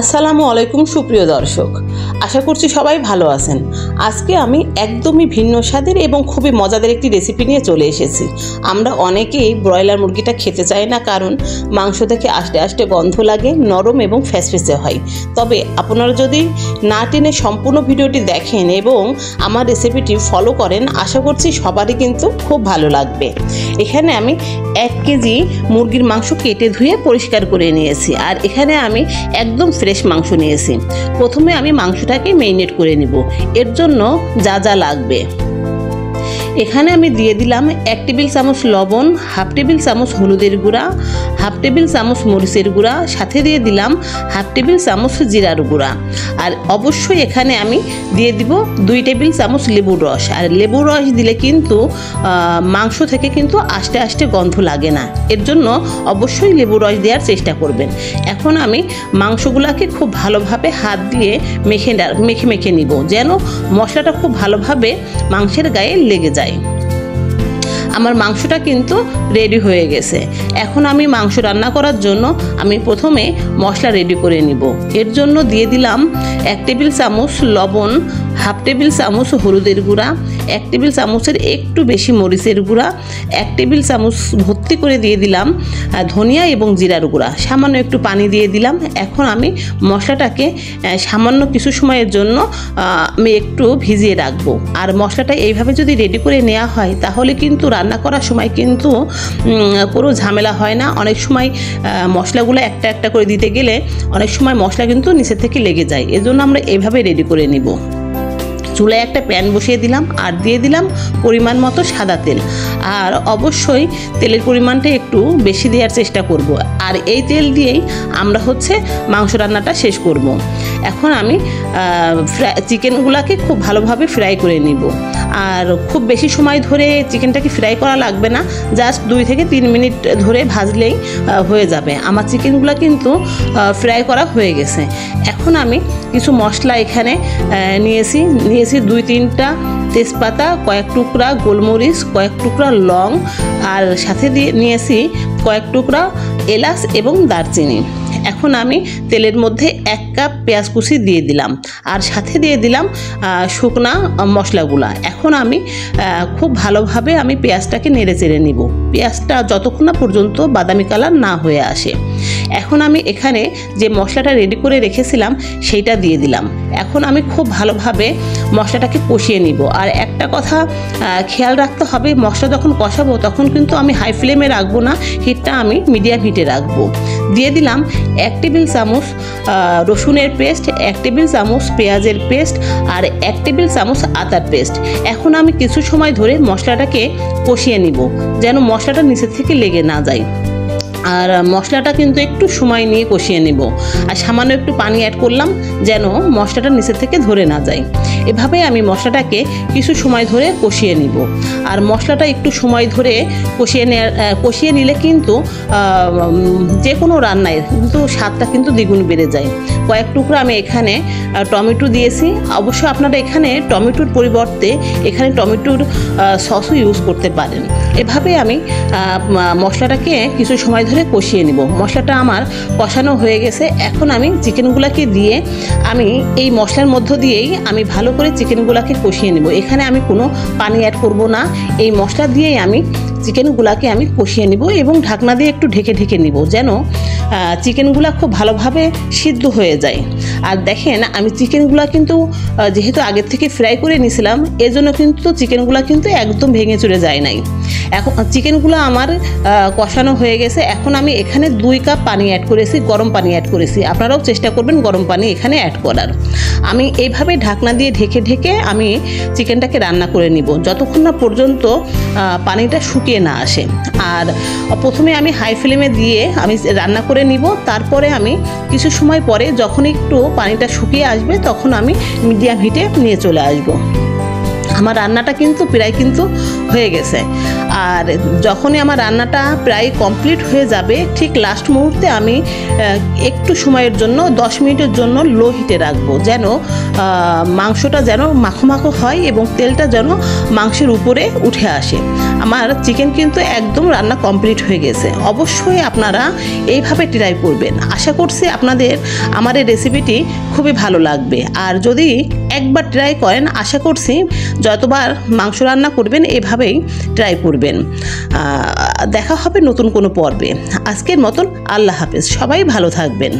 আসসালামু আলাইকুম সুপ্রিয় দর্শক, আশা করছি সবাই ভালো আছেন। আজকে আমি একদমই ভিন্ন স্বাদের এবং খুবই মজাদার একটি রেসিপি নিয়ে চলে এসেছি। আমরা অনেকেই ব্রয়লার মুরগিটা খেতে চাই না, কারণ মাংস থেকে আস্তে আস্তে গন্ধ লাগে, নরম এবং ফ্যাসফেসে হয়। তবে আপনারা যদি না টেনে সম্পূর্ণ ভিডিওটি দেখেন এবং আমার রেসিপিটি ফলো করেন, আশা করছি সবারই কিন্তু খুব ভালো লাগবে। এখানে আমি 1 কেজি মুরগির মাংস কেটে ধুয়ে পরিষ্কার করে নিয়েছি, আর এখানে আমি একদম ফ্রেশ মাংস নিয়েছি। প্রথমে আমি মাংসটাকে ম্যারিনেট করে নিব। এর জন্য যা যা লাগবে, এখানে আমি দিয়ে দিলাম 1 টেবিল চামচ লবণ, 1/2 টেবিল চামচ হলুদের গুঁড়া, 1/2 টেবিল চামচ মরিচের গুঁড়া, সাথে দিয়ে দিলাম 1/2 টেবিল চামচ জিরার গুঁড়া। আর অবশ্যই এখানে আমি দিয়ে দিব 2 টেবিল চামচ লেবুর রস। আর লেবুর রস দিলে কিন্তু মাংস থেকে কিন্তু আস্তে আস্তে গন্ধ লাগে না, এর জন্য অবশ্যই লেবুর রস দেওয়ার চেষ্টা করবেন। এখন আমি মাংসগুলোকে খুব ভালোভাবে হাত দিয়ে মেখে নিব, যেন মশলাটা খুব ভালোভাবে মাংসের গায়ে লেগে যায়। আমার মাংসটা কিন্তু রেডি হয়ে গেছে। এখন আমি মাংস রান্না করার জন্য আমি প্রথমে মশলা রেডি করে নিব। এর জন্য দিয়ে দিলাম 1 টেবিল চামচ লবণ, 1/2 টেবিল চামচ হলুদের গুঁড়া, 1 টেবিল চামচের একটু বেশি মরিচের গুঁড়া, 1 টেবিল চামচ ভর্তি করে দিয়ে দিলাম ধনিয়া এবং জিরার গুঁড়া, সামান্য একটু পানি দিয়ে দিলাম। এখন আমি মশলাটাকে সামান্য কিছু সময়ের জন্য আমি একটু ভিজিয়ে রাখবো। আর মশলাটা এইভাবে যদি রেডি করে নেওয়া হয়, তাহলে কিন্তু রান্না করার সময় কিন্তু কোনো ঝামেলা হয় না। অনেক সময় মশলাগুলো একটা একটা করে দিতে গেলে অনেক সময় মশলা কিন্তু নিচের থেকে লেগে যায়, এজন্য আমরা এইভাবে রেডি করে নিব। চুলায় একটা প্যান বসিয়ে দিলাম আর দিয়ে দিলাম পরিমাণ মতো সাদা তেল। আর অবশ্যই তেলের পরিমাণটা একটু বেশি দেওয়ার চেষ্টা করব। আর এই তেল দিয়েই আমরা মাংস রান্নাটা শেষ করব। এখন আমি চিকেনগুলোকে খুব ভালোভাবে ফ্রাই করে নিব। আর খুব বেশি সময় ধরে চিকেনটাকে ফ্রাই করা লাগবে না, জাস্ট 2 থেকে 3 মিনিট ধরে ভাজলেই হয়ে যাবে। আমার চিকেনগুলো কিন্তু ফ্রাই করা হয়ে গেছে। এখন আমি কিছু মশলা এখানে নিয়েছি 2-3টা তেজপাতা, কয়েক টুকরা গোলমরিচ, কয়েক টুকরা লং, আর সাথে দিয়ে নিয়েছি কয়েক টুকরা এলাচ এবং দারচিনি। এখন আমি তেলের মধ্যে 1 কাপ পেঁয়াজ কুচি দিয়ে দিলাম, আর সাথে দিয়ে দিলাম শুকনা মশলাগুলা। এখন আমি খুব ভালোভাবে আমি পেঁয়াজটাকে নেড়ে চেড়ে নিব, পেঁয়াজটা যতক্ষণ না পর্যন্ত বাদামি কালার না হয়ে আসে। এখন আমি এখানে যে মশলাটা রেডি করে রেখেছিলাম সেইটা দিয়ে দিলাম। এখন আমি খুব ভালোভাবে মশলাটাকে কষিয়ে নিব। আর একটা কথা খেয়াল রাখতে হবে, মশলা যখন কষাবো তখন কিন্তু আমি হাই ফ্লেমে রাখবো না, হিটটা আমি মিডিয়াম হিটে রাখবো। দিয়ে দিলাম 1 টেবিল চামচ রসুনের পেস্ট, 1 টেবিল চামচ পেঁয়াজের পেস্ট, আর 1 টেবিল চামচ আদার পেস্ট। এখন আমি কিছু সময় ধরে মশলাটাকে কষিয়ে নিব, যেন মশলাটা নিচের থেকে লেগে না যায়। আর মশলাটা কিন্তু একটু সময় নিয়ে কষিয়ে নেব। আর সামান্য একটু পানি অ্যাড করলাম, যেন মশলাটা নিচের থেকে ধরে না যায়। এভাবে আমি মশলাটাকে কিছু সময় ধরে কষিয়ে নিব। আর মশলাটা একটু সময় ধরে কষিয়ে নিলে কিন্তু যে কোনো রান্নায় কিন্তু স্বাদটা কিন্তু দ্বিগুণ বেড়ে যায়। কয়েক টুকরা আমি এখানে টমেটো দিয়েছি। অবশ্য আপনারা এখানে টমেটোর পরিবর্তে এখানে টমেটোর সসও ইউজ করতে পারেন। এভাবে আমি মশলাটাকে কিছু সময় ধরে কষিয়ে নিব। মশলাটা আমার কষানো হয়ে গেছে। এখন আমি চিকেনগুলোকে দিয়ে আমি এই মশলার মধ্য দিয়েই আমি ভালো করে চিকেনগুলোকে কষিয়ে নিব। এখানে আমি কোনো পানি অ্যাড করব না, এই মশলা দিয়েই আমি চিকেনগুলোকে আমি কষিয়ে নিব এবং ঢাকনা দিয়ে একটু ঢেকে নিব, যেন চিকেনগুলো খুব ভালোভাবে সিদ্ধ হয়ে যায়। আর দেখেন, আমি চিকেনগুলো কিন্তু যেহেতু আগের থেকে ফ্রাই করে নিয়েছিলাম, এজন্য কিন্তু চিকেনগুলো কিন্তু একদম ভেঙে চলে যায় নাই। এখন চিকেনগুলো আমার কষানো হয়ে গেছে। এখন আমি এখানে 2 কাপ পানি অ্যাড করেছি, গরম পানি অ্যাড করেছি। আপনারাও চেষ্টা করবেন গরম পানি এখানে অ্যাড করার। আমি এইভাবে ঢাকনা দিয়ে ঢেকে আমি চিকেনটাকে রান্না করে নিব, যতক্ষণ না পর্যন্ত পানিটা শুকিয়ে না আসে। আর প্রথমে আমি হাই ফ্লেমে দিয়ে আমি রান্না করে নিব। তারপরে আমি কিছু সময় পরে যখন একটু পানিটা শুকিয়ে আসবে, তখন আমি মিডিয়াম হিটে নিয়ে চলে আসব। আমার রান্নাটা কিন্তু প্রায় হয়ে গেছে। আর যখনই আমার রান্নাটা প্রায় কমপ্লিট হয়ে যাবে, ঠিক লাস্ট মুহূর্তে আমি একটু সময়ের জন্য 10 মিনিটের জন্য লো হিটে রাখবো, যেন মাংসটা যেন মাখো মাখো হয় এবং তেলটা যেন মাংসের উপরে উঠে আসে। আমার চিকেন কিন্তু একদম রান্না কমপ্লিট হয়ে গেছে। অবশ্যই আপনারা এইভাবে ট্রাই করবেন। আশা করছি আপনাদের আমার এই রেসিপিটি খুবই ভালো লাগবে। আর যদি একবার ট্রাই করেন, আশা করছি যতবার মাংস রান্না করবেন এভাবেই ট্রাই করবেন। দেখা হবে নতুন কোনো পর্বে। আজকের মতন আল্লাহ হাফেজ, সবাই ভালো থাকবেন।